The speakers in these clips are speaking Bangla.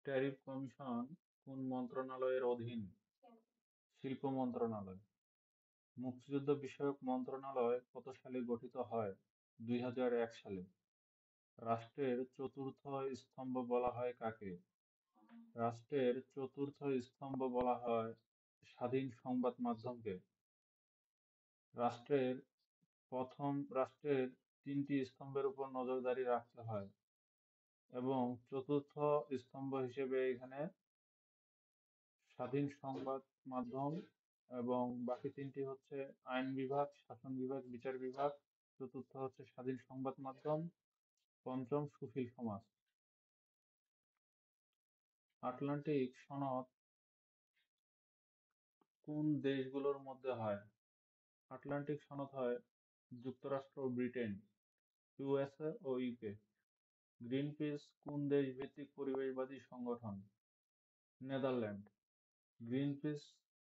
ট্যারিফ কমিশন কোন মন্ত্রণালয়ের অধীন? শিল্প মন্ত্রণালয়। মুক্তিযুদ্ধ বিষয়ক মন্ত্রণালয় কত সালে গঠিত হয়? 2001 সালে। রাষ্ট্রের চতুর্থ স্তম্ভ বলা হয় কাকে? রাষ্ট্রের চতুর্থ স্তম্ভ বলা হয় স্বাধীন সংবাদ মাধ্যমকে। রাষ্ট্রের রাষ্ট্রের তিনটি স্তম্ভের উপর নজরদারি রাখতে হয় এবং চতুর্থ স্তম্ভ হিসেবে এখানে স্বাধীন সংবাদ মাধ্যম এবং বাকি তিনটি হচ্ছে আইন বিভাগ, শাসন বিভাগ, বিচার বিভাগ। চতুর্থ হচ্ছে স্বাধীন সংবাদ মাধ্যম। পঞ্চম সুশীল সমাজ। আটলান্টিক সনদ কোন দেশগুলোর মধ্যে হয়? আটলান্টিক সনদ হয় যুক্তরাষ্ট্র ও ব্রিটেন, ইউএসএ ও ইউকে। গ্রিনপিস কোন দেশ ভিত্তিক পরিবেশবাদী সংগঠন? নেদারল্যান্ড। গ্রিনপিস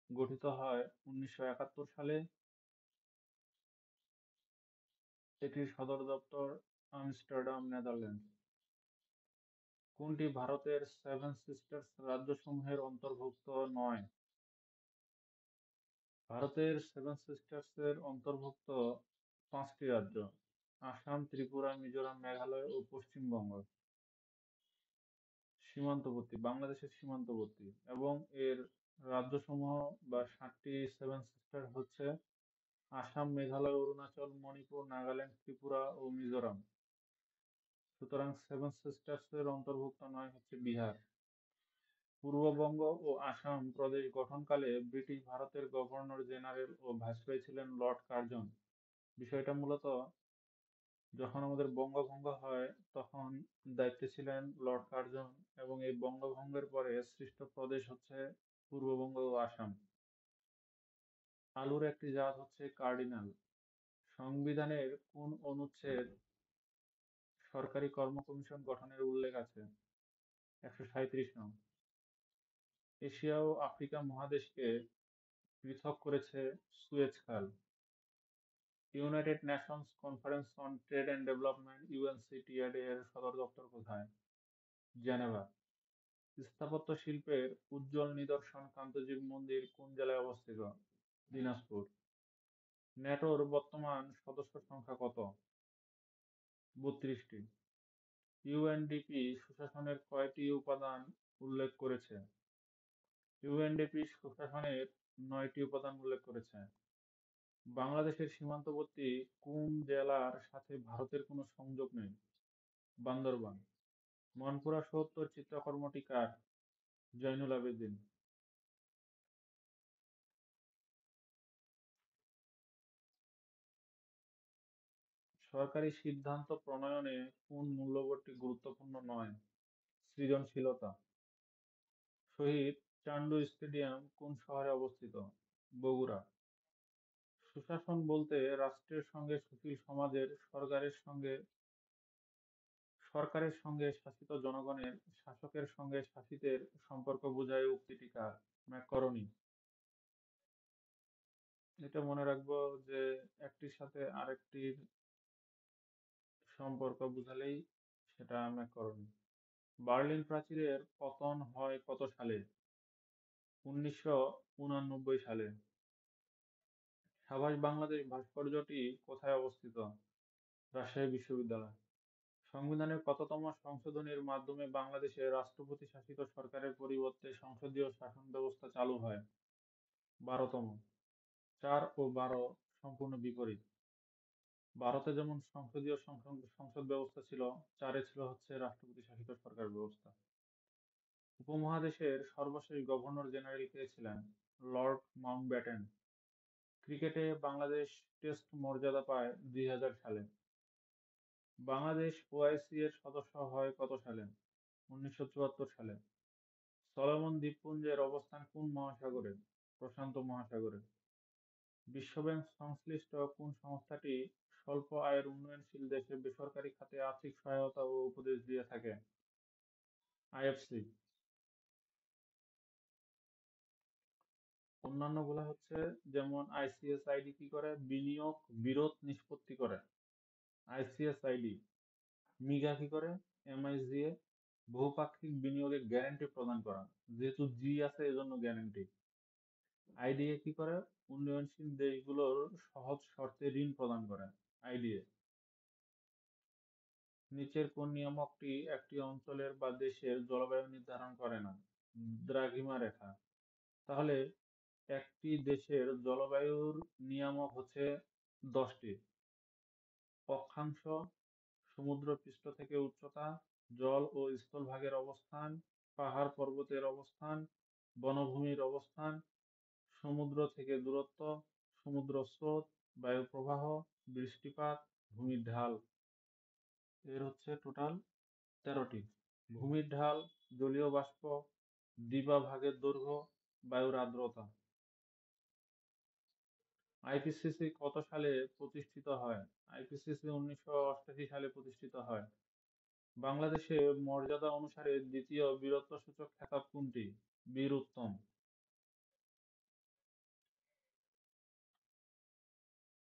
গঠিত হয় 1971 সালে। এটির সদর দপ্তর আমস্টারডাম, নেদারল্যান্ড। কোনটি ভারতের সেভেন সিস্টার্স রাজ্যসমূহের অন্তর্ভুক্ত নয়? ভারতের সেভেন সিস্টার্সের অন্তর্ভুক্ত পাঁচটি রাজ্য: আসাম, ত্রিপুরা, মিজোরাম, মেঘালয় ও পশ্চিমবঙ্গ। সীমান্তবর্তী, বাংলাদেশের সীমান্তবর্তী, এবং এর রাজ্যসমূহ বা 7টি সেভেন সিস্টার হচ্ছে আসাম, মেঘালয়, অরুণাচল, মণিপুর, নাগাল্যান্ড, ত্রিপুরা ও মিজোরাম। সুতরাং সেভেন সিস্টার্স এর অন্তর্ভুক্ত নয় হচ্ছে বিহার। পূর্ববঙ্গ ও আসাম প্রদেশ গঠনকালে ব্রিটিশ ভারতের গভর্নর জেনারেল ও ভাইসরয় ছিলেন লর্ড কার্জন। বিষয়টা মূলত যখন আমাদের বঙ্গভঙ্গ হয় তখন দায়িত্বে ছিলেন লর্ড কার্জন, এবং এই বঙ্গভঙ্গের পরে সৃষ্ট প্রদেশ হচ্ছে পূর্ববঙ্গ ও আসাম। আলুর একটি জাত হচ্ছে কার্ডিনাল। সংবিধানের কোন অনুচ্ছেদ সরকারি কর্ম কমিশন গঠনের উল্লেখ আছে? 137 নং। এশিয়া ও আফ্রিকা মহাদেশকে পৃথক করেছে সুয়েজ খাল। United Nations Conference on Trade and Development, UNCTAD এর সদর দপ্তর কোথায়? জেনেভা। স্থাপত্য শিল্পের উজ্জ্বল নিদর্শন কান্তজির মন্দির কোন জেলায় অবস্থিত? দিনাজপুর। ন্যাটোর বর্তমান সদস্য সংখ্যা কত? 32টি। ইউএনডিপি সুশাসনের কয়টি উপাদান উল্লেখ করেছে? ইউএনডিপি সুশাসনের 9টি উপাদান উল্লেখ করেছে। বাংলাদেশের সীমান্তবর্তী কোন জেলার সাথে ভারতের কোনো সংযোগ নেই? বান্দরবান। মনপুরা ৭০ চিত্রকর্মটি কার? জয়নুল আবেদিন। সরকারি সিদ্ধান্ত প্রণয়নে কোন মূল্যবোধটি গুরুত্বপূর্ণ নয়? সৃজনশীলতা। শহীদ চান্ডু স্টেডিয়াম কোন শহরে অবস্থিত? বগুড়া। সুশাসন বলতে রাষ্ট্রের সঙ্গে সুশীল সমাজের সরকারের সঙ্গে শাসিত জনগণের শাসকের সঙ্গে শাসিতের সম্পর্ক বোঝায়। উক্তিটি কার? ম্যাকরনি। এটা মনে রাখবো যে একটির সাথে আরেকটির সম্পর্ক বুঝালেই সেটা ম্যাকরনি। বার্লিন প্রাচীরের পতন হয় কত সালে? 1989 সালে। সাভাষ বাংলাদেশ ভাস্কর্যটি কোথায় অবস্থিত? রাজশাহী বিশ্ববিদ্যালয়। সংবিধানের কততম সংশোধনীর মাধ্যমে বাংলাদেশে রাষ্ট্রপতি শাসিত সরকারের পরিবর্তে সংসদীয় শাসন ব্যবস্থা চালু হয়? 12তম। 4 ও 12 সম্পূর্ণ বিপরীত। ভারতে যেমন সংসদীয় সংসদ ব্যবস্থা ছিল, 4-এ ছিল হচ্ছে রাষ্ট্রপতি শাসিত সরকার ব্যবস্থা। উপমহাদেশের সর্বশেষ গভর্নর জেনারেল কে ছিলেন? Lord Mountbatten. ক্রিকেটে বাংলাদেশ টেস্ট মর্যাদা পায় 2000 সালে। বাংলাদেশ ওআইসি এর সদস্য হয় কত সালে? 1974 সালে। সলোমন দ্বীপপুঞ্জের অবস্থান কোন মহাসাগরে? প্রশান্ত মহাসাগরে। বিশ্বব্যাংক সংশ্লিষ্ট কোন সংস্থাটি স্বল্প আয়ের উন্নয়নশীল দেশে বেসরকারি খাতে আর্থিক সহায়তা ও উপদেশ দিয়ে থাকে? আইএফসি। অন্যান্য গুলা হচ্ছে যেমন আইসিএসআইডি কি করে? বিনিয়োগ বিরোধ নিষ্পত্তি করে। আইসিএসআইডি। মিগা কি করে? এমআইজিএ বহুপাক্ষিক বিনিয়োগে গ্যারান্টি প্রদান করা। যেহেতু জি আছে এজন্য গ্যারান্টি। আইডিএ কি করে? উন্নয়নশীল দেশগুলোর সহজ শর্তে ঋণ প্রদান করে। আইডিএ নিচের কোন নিয়ামকটি একটি অঞ্চলের বা দেশের জলবায়ু নির্ধারণ করে না? দ্রাঘিমা রেখা। তাহলে একটি দেশের জলবায়ুর নিয়ামক হচ্ছে 10টি। অক্ষাংশ, সমুদ্রপৃষ্ঠ থেকে উচ্চতা, জল ও স্থলভাগের অবস্থান, পাহাড় পর্বতের অবস্থান, বনভূমির অবস্থান, সমুদ্র থেকে দূরত্ব, সমুদ্র স্রোত, বায়ু প্রবাহ, বৃষ্টিপাত, ভূমির ঢাল। এর হচ্ছে টোটাল 13টি। ভূমির ঢাল, জলীয় বাষ্প, দিবাভাগের দৈর্ঘ্য, বায়ুর আর্দ্রতা। আইপিসিসি কত সালে প্রতিষ্ঠিত হয়? আইপিসিসি 1988 সালে প্রতিষ্ঠিত হয়। বাংলাদেশে মর্যাদা অনুসারে দ্বিতীয় বীরত্বসূচক খেতাব কোনটি? বীর উত্তম।